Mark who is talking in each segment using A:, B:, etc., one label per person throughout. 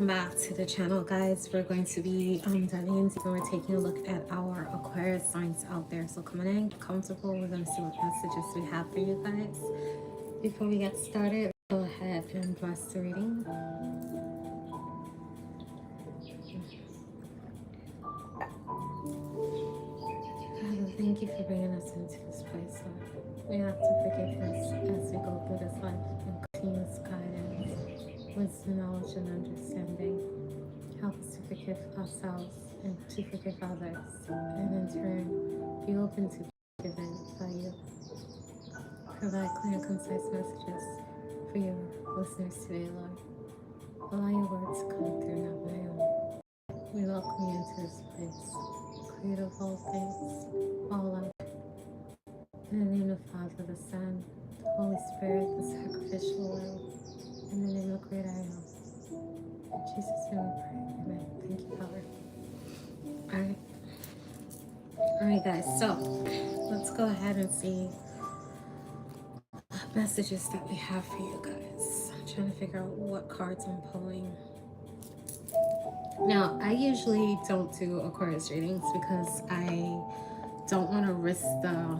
A: Back to the channel, guys. We're going to be diving into, we're taking a look at our Aquarius signs out there. So come on in, get comfortable. We're going to see what messages we have for you guys. Before we get started, go ahead and bless the reading. Father, thank you for bringing us into this place, Lord. We have to forgive us as we go through this life and continuous guidance, wisdom, knowledge, and understanding. Help us to forgive ourselves and to forgive others, and in turn, be open to be given by you. Provide clear and concise messages for your listeners today, Lord. Allow your words to come through, not my own. We welcome you into this place, creator of all things, all life. In the name of the Father, the Son, the Holy Spirit, the sacrificial lamb. In the name of the great I am. In Jesus' name we pray. Amen. Thank you, Father. Alright, guys. So, let's go ahead and see what messages that we have for you guys. I'm trying to figure out what cards I'm pulling. Now, I usually don't do Aquarius readings because I don't want to risk the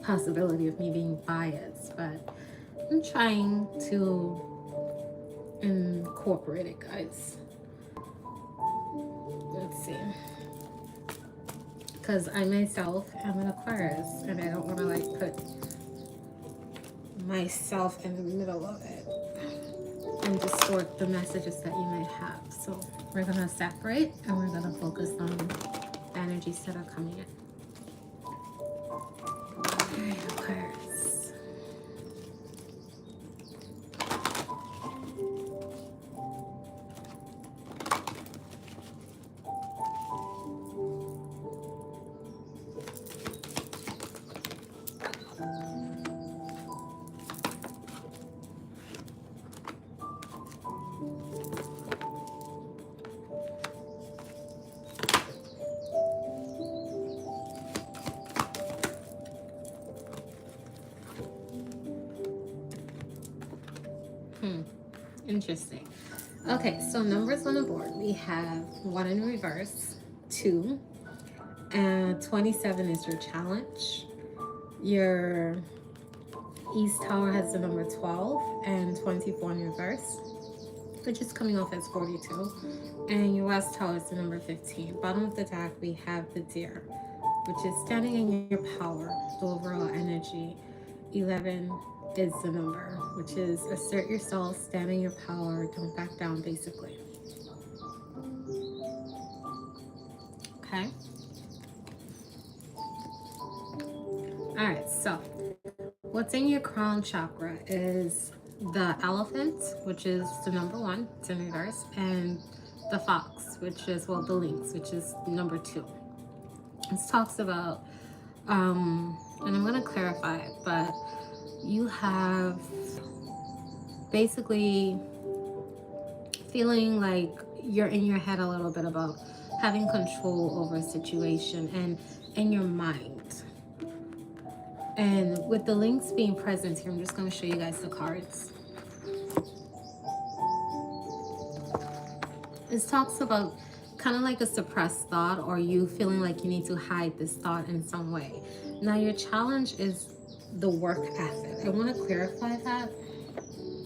A: possibility of me being biased, but I'm trying to incorporate it, guys. Let's see. Because I myself am an Aquarius, and I don't want to like put myself in the middle of it and distort the messages that you might have. So we're going to separate, and we're going to focus on the energies that are coming in. Alright, Aquarius. Interesting. Okay, so numbers on the board. We have 1 in reverse, 2, and 27 is your challenge. Your East Tower has the number 12 and 24 in reverse, which is coming off as 42. And your West Tower is the number 15. Bottom of the deck, we have the Deer, which is standing in your power, the overall energy. 11 is the number, which is assert yourself, stand in your power, don't back down, basically. Okay. All right, so what's in your crown chakra is the elephant, which is the number 1, it's in reverse, and the fox, which is, well, the lynx, which is number 2. This talks about, and I'm going to clarify it, but you have basically feeling like you're in your head a little bit about having control over a situation and in your mind. And with the links being present here, I'm just going to show you guys the cards. This talks about kind of like a suppressed thought, or you feeling like you need to hide this thought in some way. Now your challenge is the work ethic. I want to clarify that.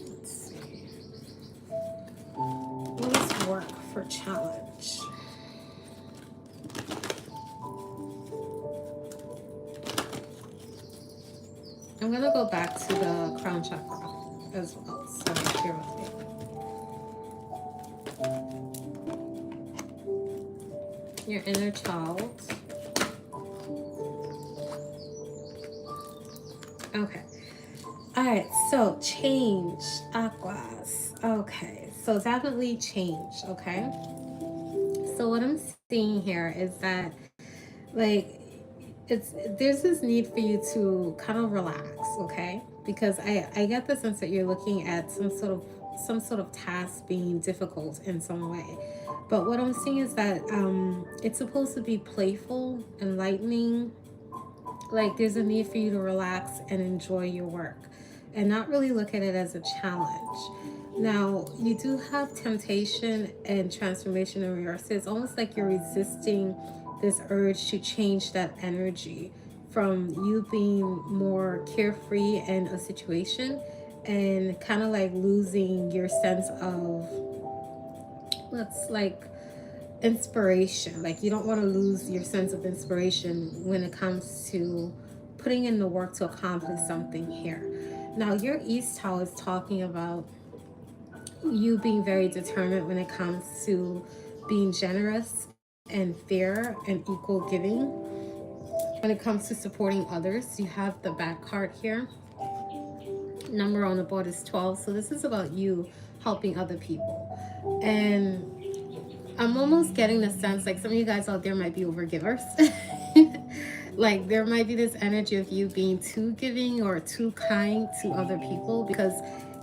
A: Let's see. What is work for challenge? I'm going to go back to the crown chakra as well, so bear with me. Your inner child. Okay. All right. So change, Aquas. Okay. So definitely change. Okay. So what I'm seeing here is that, like, there's this need for you to kind of relax. Okay. Because I get the sense that you're looking at some sort of task being difficult in some way. But what I'm seeing is that it's supposed to be playful, enlightening. Like there's a need for you to relax and enjoy your work and not really look at it as a challenge. Now, you do have temptation and transformation in reverse. It's almost like you're resisting this urge to change that energy from you being more carefree in a situation and kind of like losing your sense of, let's like, inspiration. Like, you don't want to lose your sense of inspiration when it comes to putting in the work to accomplish something here. Now, your East Tower is talking about you being very determined when it comes to being generous and fair and equal giving. When it comes to supporting others, you have the back card here. Number on the board is 12. So this is about you helping other people. And I'm almost getting the sense like some of you guys out there might be overgivers. Like there might be this energy of you being too giving or too kind to other people, because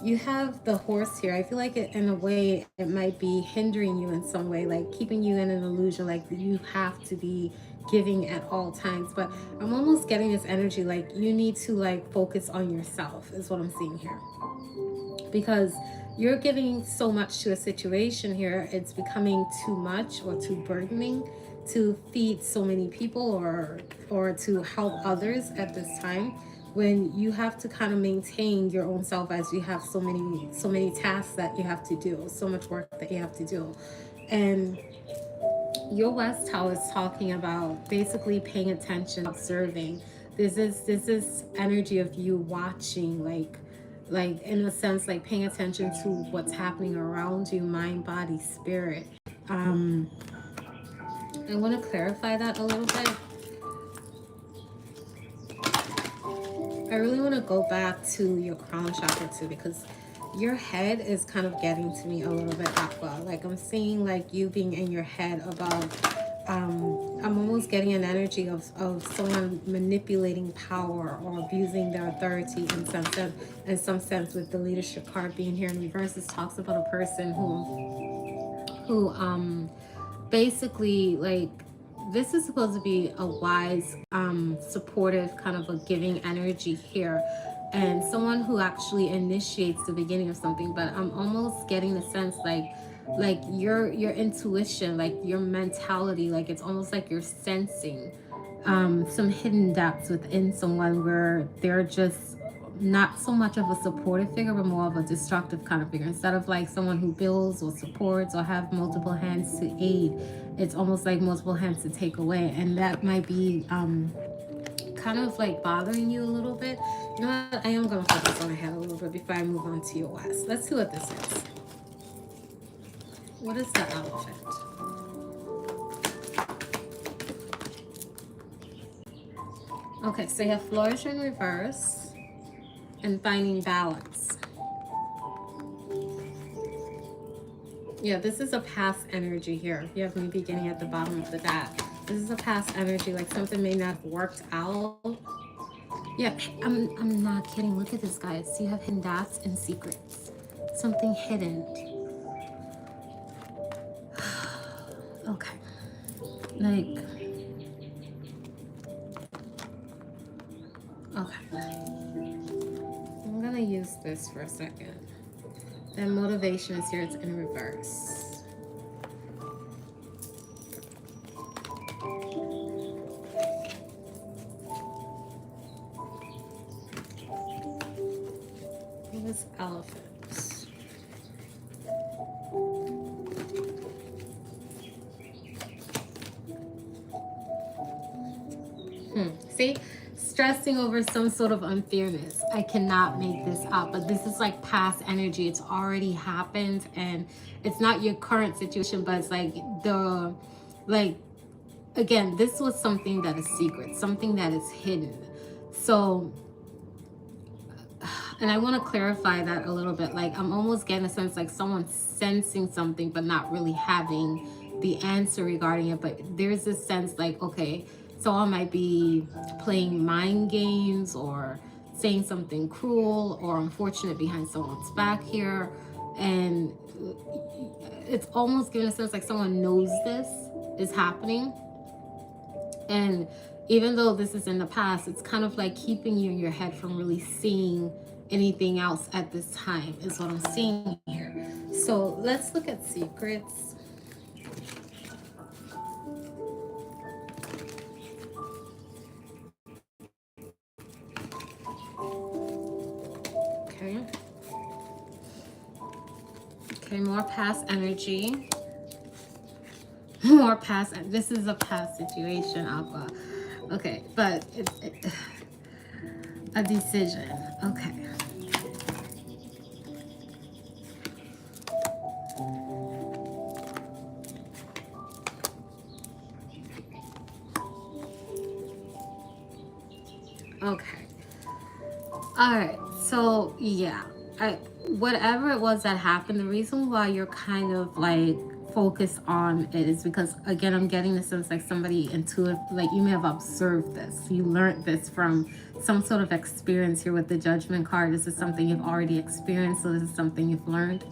A: you have the horse here. I feel like it, in a way, it might be hindering you in some way, like keeping you in an illusion, like you have to be giving at all times. But I'm almost getting this energy like you need to like focus on yourself is what I'm seeing here, because you're giving so much to a situation here, it's becoming too much or too burdening to feed so many people or to help others at this time, when you have to kind of maintain your own self as you have so many tasks that you have to do, so much work that you have to do. And your West Tower is talking about basically paying attention, observing. This is energy of you watching, like in a sense, like paying attention to what's happening around you, mind, body, spirit. I want to clarify that a little bit. I really want to go back to your crown chakra too, because your head is kind of getting to me a little bit, Aqua. Like I'm seeing like you being in your head about, I'm almost getting an energy of someone manipulating power or abusing their authority in some sense, with the leadership card being here in reverse. This talks about a person who basically, like, this is supposed to be a wise, supportive, kind of a giving energy here, and someone who actually initiates the beginning of something. But I'm almost getting the sense like your intuition, like your mentality, like it's almost like you're sensing some hidden depths within someone where they're just not so much of a supportive figure, but more of a destructive kind of figure. Instead of like someone who builds or supports or have multiple hands to aid, it's almost like multiple hands to take away. And that might be kind of like bothering you a little bit. You know what? I am going to focus on my head a little bit before I move on to your West. Let's see what this is. What is the elephant? Okay, so you have flourish in reverse and finding balance. Yeah, this is a past energy here. You have me beginning at the bottom of the deck. This is a past energy, like something may not have worked out. Yeah, I'm not kidding. Look at this, guys. You have hidden dots and secrets. Something hidden. Okay. Like, okay. I'm gonna use this for a second. Then motivation is here, it's in reverse. What is elephant? See? Stressing over some sort of unfairness. I cannot make this up, but this is like past energy. It's already happened, and it's not your current situation, but it's like again, this was something that is secret, something that is hidden. So, and I want to clarify that a little bit. Like, I'm almost getting a sense like someone's sensing something, but not really having the answer regarding it. But there's this sense like, okay, someone might be playing mind games or saying something cruel or unfortunate behind someone's back here. And it's almost giving a sense like someone knows this is happening. And even though this is in the past, it's kind of like keeping you in your head from really seeing anything else at this time is what I'm seeing here. So let's look at secrets. Okay. Okay, more past energy. More past. This is a past situation, Alpha. Okay, but it's a decision. Okay. Okay. All right. So yeah, whatever it was that happened, the reason why you're kind of like focused on it is because, again, I'm getting the sense like somebody intuitive, like you may have observed this, you learned this from some sort of experience here with the Judgment card. This is something you've already experienced, so this is something you've learned.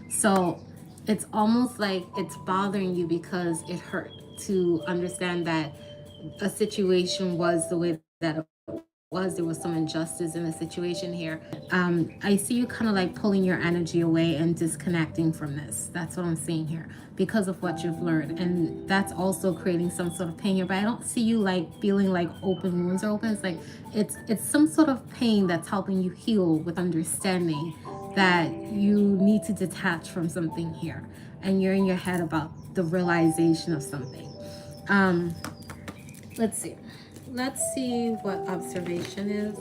A: So it's almost like it's bothering you because it hurt to understand that a situation was the way that it was. There was some injustice in the situation here. I see you kind of like pulling your energy away and disconnecting from this. That's what I'm seeing here because of what you've learned, and that's also creating some sort of pain here. But I don't see you like feeling like open wounds are open. It's like it's some sort of pain that's helping you heal with understanding that you need to detach from something here, and you're in your head about the realization of something. Let's see. Let's see what observation is.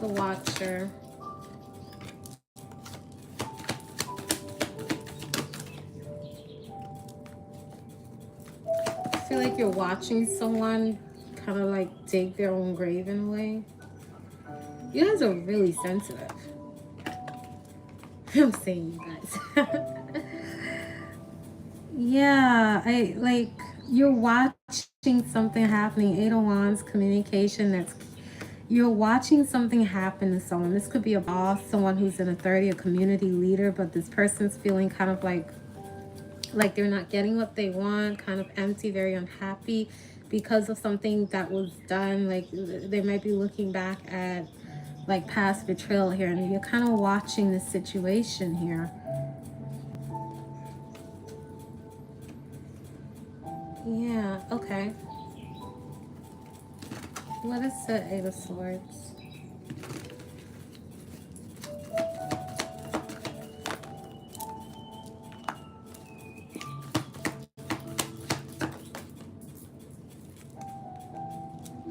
A: The Watcher. I feel like you're watching someone kind of like dig their own grave in a way. You guys are really sensitive. I'm saying you guys. Yeah, I like you're watching something happening. 8 of Wands, communication. You're watching something happen to someone. This could be a boss, someone who's in authority, a community leader, but this person's feeling kind of like they're not getting what they want, kind of empty, very unhappy because of something that was done. Like they might be looking back at like past betrayal here, and you're kind of watching this situation here. Yeah, okay. What is the 8 of Swords?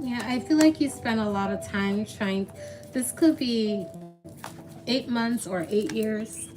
A: Yeah, I feel like you spent a lot of time trying. This could be 8 months or 8 years.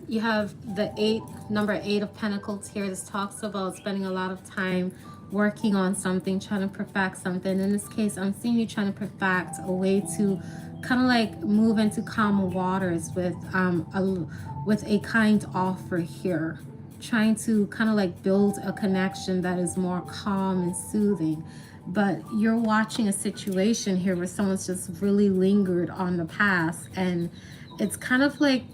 A: You have the number 8 of Pentacles here. This talks about spending a lot of time working on something, trying to perfect something. In this case, I'm seeing you trying to perfect a way to kind of like move into calmer waters with a kind offer here, trying to kind of like build a connection that is more calm and soothing. But you're watching a situation here where someone's just really lingered on the past, and it's kind of like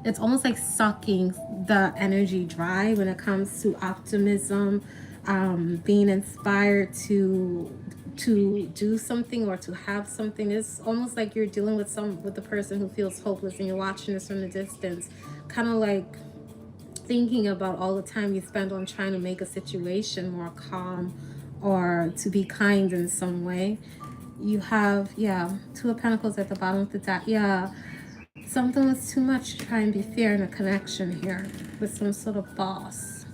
A: it's almost like sucking the energy dry when it comes to optimism, being inspired to do something or to have something. It's almost like you're dealing with the person who feels hopeless, and you're watching this from the distance, kind of like thinking about all the time you spend on trying to make a situation more calm or to be kind in some way. You have, yeah, 2 of Pentacles at the bottom of the deck. Yeah, something was too much to try and be fair in a connection here with some sort of boss.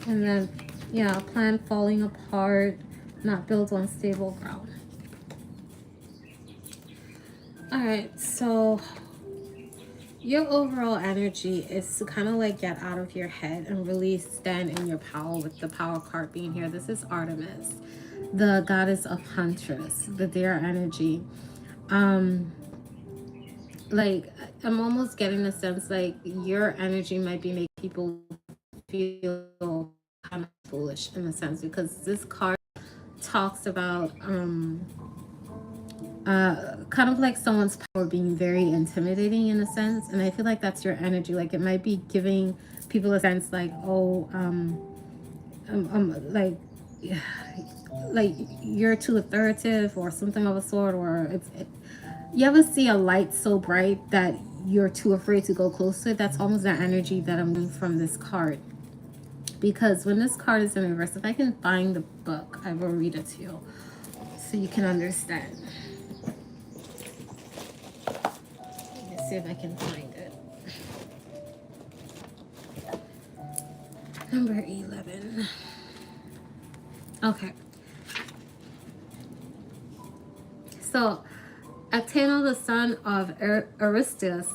A: And then, yeah, a plan falling apart, not built on stable ground. All right, so your overall energy is to kind of like get out of your head and really stand in your power, with the Power card being here. This is Artemis, the goddess of Huntress, the Dare energy. Like I'm almost getting the sense like your energy might be making people feel kind of foolish in a sense, because this card talks about kind of like someone's power being very intimidating in a sense, and I feel like that's your energy. Like it might be giving people a sense like, oh, like like you're too authoritative or something of a sort, or you ever see a light so bright that you're too afraid to go close to it? That's almost the energy that I'm getting from this card. Because when this card is in reverse, if I can find the book, I will read it to you so you can understand. Let's see if I can find it. Number 11. Okay. So, Actaeon, the son of Aristeus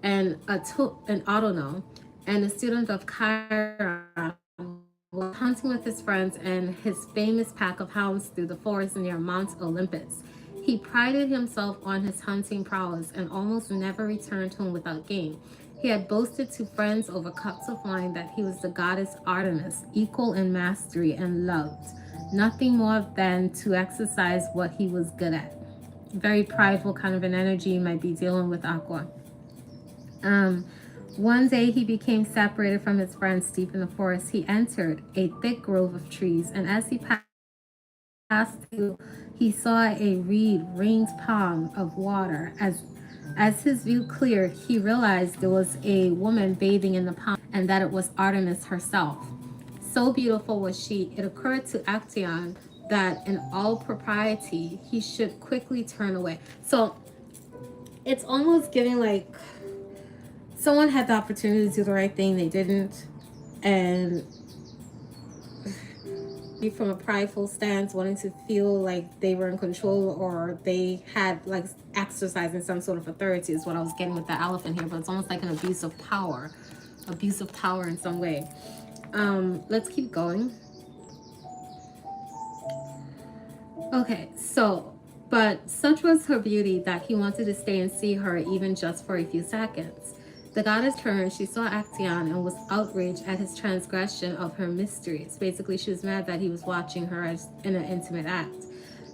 A: and Autono, and a student of Chiron, was hunting with his friends and his famous pack of hounds through the forest near Mount Olympus. He prided himself on his hunting prowess and almost never returned home without game. He had boasted to friends over cups of wine that he was the goddess Artemis, equal in mastery and loved nothing more than to exercise what he was good at. Very prideful kind of an energy you might be dealing with, Aqua. One day he became separated from his friends deep in the forest. He entered a thick grove of trees, and as he passed through, he saw a reed-ringed pond of water. As his view cleared, he realized there was a woman bathing in the pond and that it was Artemis herself. So beautiful was she, it occurred to Actaeon that in all propriety, he should quickly turn away. So it's almost giving like someone had the opportunity to do the right thing, they didn't. And from a prideful stance, wanting to feel like they were in control or they had like exercising some sort of authority is what I was getting with the elephant here. But it's almost like an abuse of power in some way. Let's keep going. Okay, so, but such was her beauty that he wanted to stay and see her even just for a few seconds. The goddess turned, she saw Actaeon and was outraged at his transgression of her mysteries. Basically, she was mad that he was watching her as in an intimate act.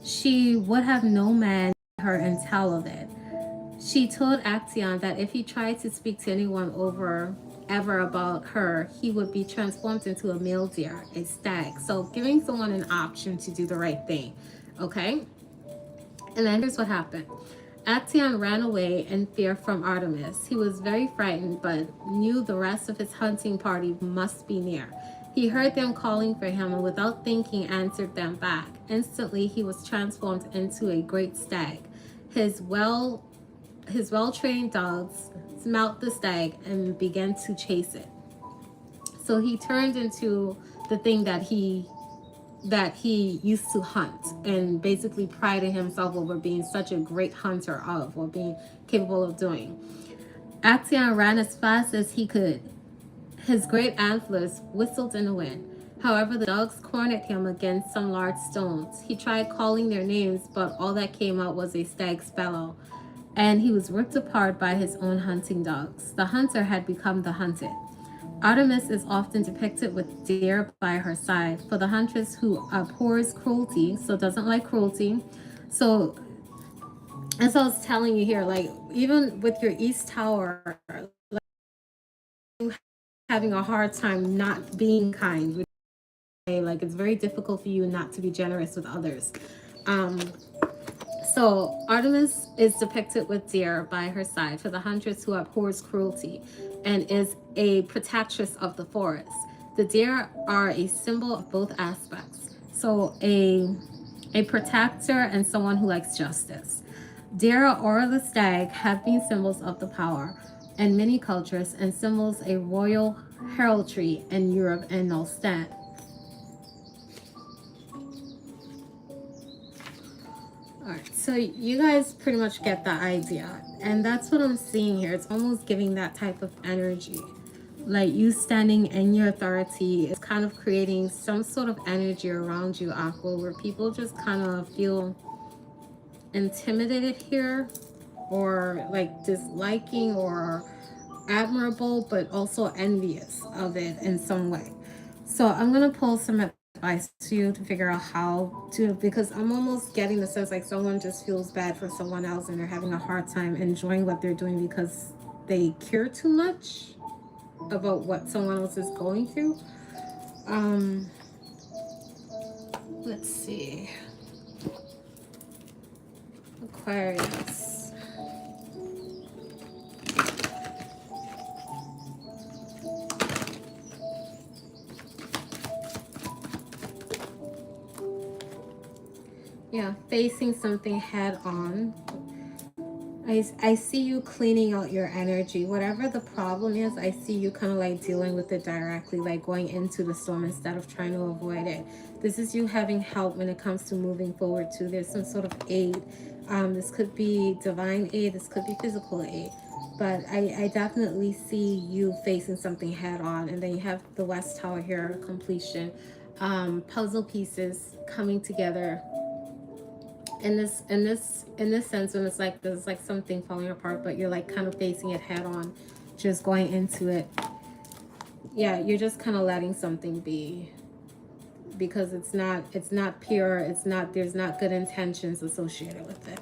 A: She would have no man her and tell of it. She told Actaeon that if he tried to speak to anyone ever about her, he would be transformed into a male deer, a stag. So giving someone an option to do the right thing. Okay? And then here's what happened. Actaeon ran away in fear from Artemis. He was very frightened, but knew the rest of his hunting party must be near. He heard them calling for him and without thinking answered them back. Instantly, he was transformed into a great stag. His well-trained dogs smelt the stag and began to chase it. So he turned into the thing that he used to hunt and basically prided himself over being such a great hunter of, or being capable of doing. Actaeon ran as fast as he could. His great antlers whistled in the wind. However, the dogs cornered him against some large stones. He tried calling their names, but all that came out was a stag's bellow, and he was ripped apart by his own hunting dogs. The hunter had become the hunted. Artemis is often depicted with deer by her side. For the huntress who abhors cruelty, so doesn't like cruelty. So, as I was telling you here, like even with your East Tower, like, having a hard time not being kind. Like it's very difficult for you not to be generous with others. So Artemis is depicted with deer by her side for the huntress who abhors cruelty and is a protectress of the forest. The deer are a symbol of both aspects. So a protector and someone who likes justice. Deer or the stag have been symbols of the power in many cultures and symbols a royal heraldry in Europe and Northland. Alright, so you guys pretty much get the idea. And that's what I'm seeing here. It's almost giving that type of energy. Like you standing in your authority is kind of creating some sort of energy around you, Aqua, where people just kind of feel intimidated here, or like disliking or admirable, but also envious of it in some way. So I'm going to pull some advice to you to figure out how to, because I'm almost getting the sense like someone just feels bad for someone else and they're having a hard time enjoying what they're doing because they care too much about what someone else is going through. Let's see. Aquarius. Yeah, facing something head on. I see you cleaning out your energy. Whatever the problem is, I see you kind of like dealing with it directly, like going into the storm instead of trying to avoid it. This is you having help when it comes to moving forward too. There's some sort of aid. This could be divine aid. This could be physical aid. But I definitely see you facing something head on. And then you have the West Tower here, completion. Puzzle pieces coming together. In this sense, when it's like there's like something falling apart, but you're like kind of facing it head on, just going into it. Yeah, you're just kind of letting something be, because it's not pure, there's not good intentions associated with it.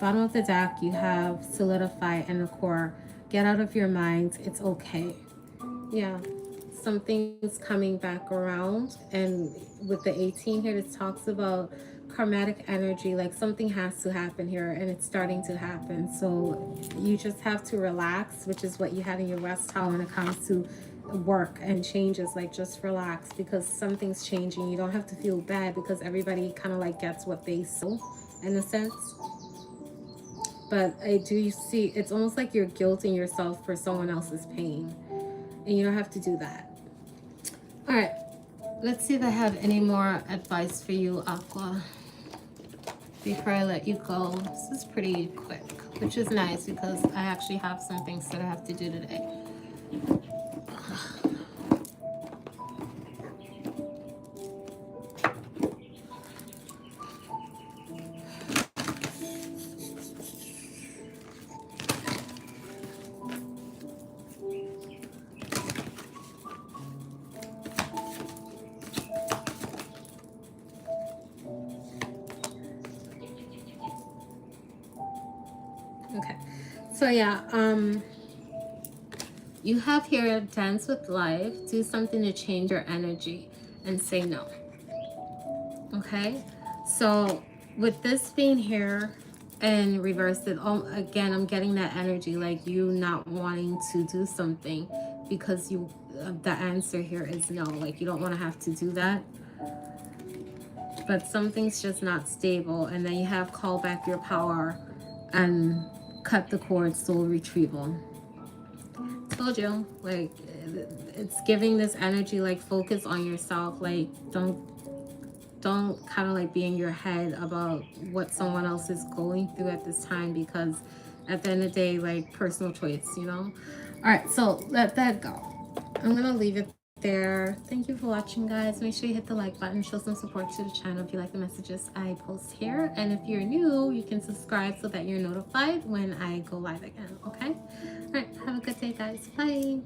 A: Bottom of the deck, you have solidify and the core. Get out of your mind, it's okay. Yeah, something's coming back around. And with the 18 here, this talks about karmatic energy, like something has to happen here, and it's starting to happen. So you just have to relax, which is what you had in your West Tower when it comes to work and changes. Like, just relax, because something's changing. You don't have to feel bad, because everybody kind of like gets what they sow in a sense. But I do see it's almost like you're guilting yourself for someone else's pain, and you don't have to do that. All right, let's see if I have any more advice for you, Aqua, before I let you go. This is pretty quick, which is nice, because I actually have some things that I have to do today. Okay, so yeah, you have here, dance with life, do something to change your energy, and say no. Okay, so with this being here and reversed it, again, I'm getting that energy like you not wanting to do something because you, the answer here is no, like you don't want to have to do that. But something's just not stable. And then you have call back your power and cut the cord, soul retrieval. Told you, like, it's giving this energy, like, focus on yourself. Like, don't kind of like be in your head about what someone else is going through at this time, because at the end of the day, like, personal choice, you know. All right, so let that go. I'm gonna leave it there. Thank you for watching, guys. Make sure you hit the like button, show some support to the channel if you like the messages I post here, and if you're new, you can subscribe so that you're notified when I go live again. Okay, all right, have a good day, guys. Bye.